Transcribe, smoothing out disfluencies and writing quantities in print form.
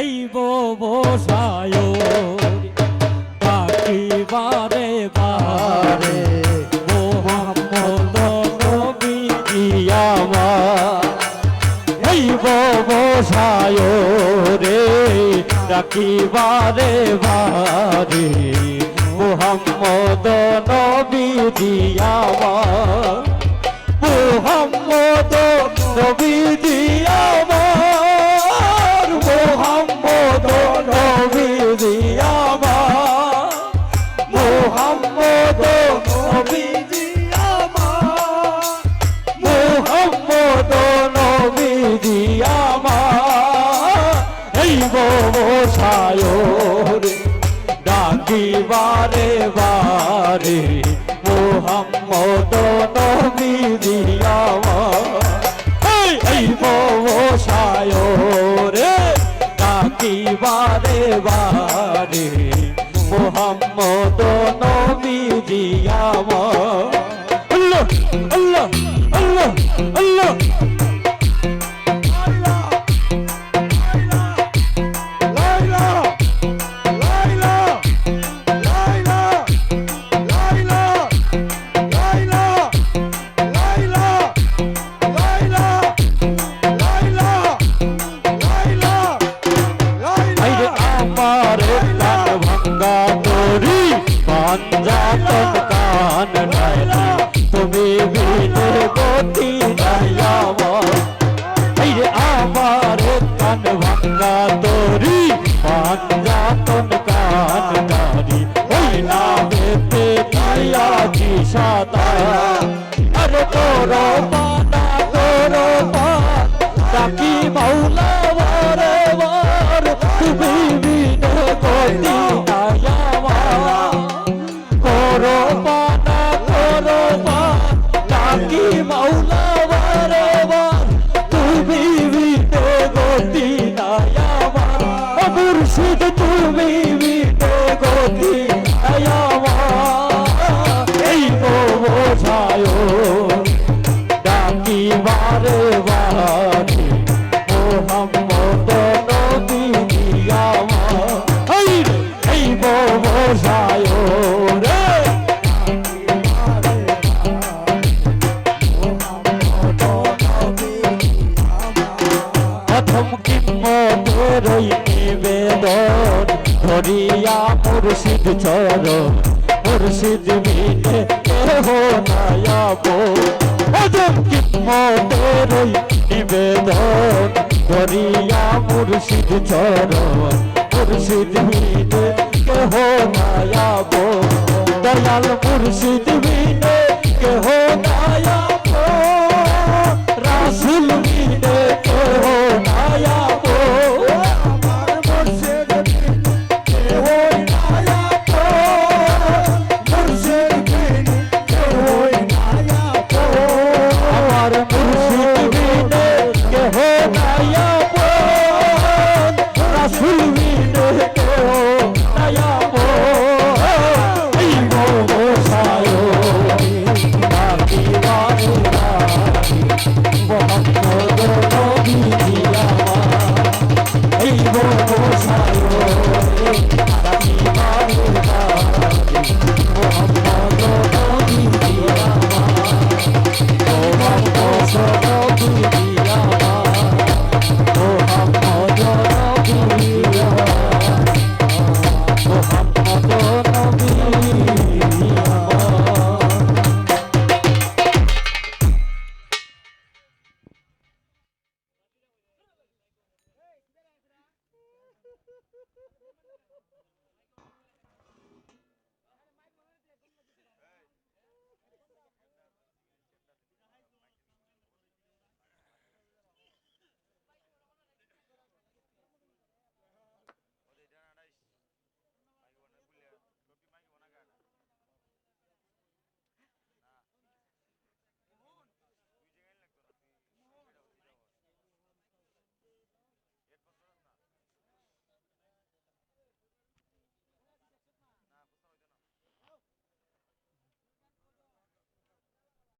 এই বসায় ডাকিবারে বারে মোহাম্মদ নবী আমার এই বসায় রে ডাকিবারে বারে মোহাম্মদ নবী আমার মোহাম্মদ নবী আমার মোহাম্মদ নবী আমার মোহাম্মদ নবী আমার মোহাম্মদ নবী আমার এই বসায় ডাকিবারে বারে মোহাম্মদ নবী আমার এই বসায় রে ডাকিবারে বারে মোহাম্মদ নবী আমার আল্লাহ আল্লাহ আল্লাহ আল্লাহ পাঞ্জাতন কান নাইলা তুমি বিনে গতি নাইয়াবা এই রে আমার কান ভাঙ্গা তোরি পাঞ্জাতন কান নারি ওই নামেতে নাইয়াছি সাদা আরে তোর পানা তোর পান ডাকি মাওলা বারে বার তুমি বিনে গতি নাইয়াবা ডাকি মাওলা বারে বার তুমি বিনে গতি নাই আমার মুর্শিদ তুমি বিনে গতি নাই আমার এই বোঝায় ডাকি বারে বারে মোহাম্মদ নবী আমার এই বোঝায় রে রই নিবেদন ধরিয়া মুর্শিদ চরণ মুর্শিদ বিনে কেহ নায়াব অজম কিম্মতে রই নিবেদন ধরিয়া মুর্শিদ চরণ মুর্শিদ বিনে কেহ নায়াব দয়াল মুর্শিদ বিনে কেহ নায়াব রাসূল বিনে কেহ নায়াব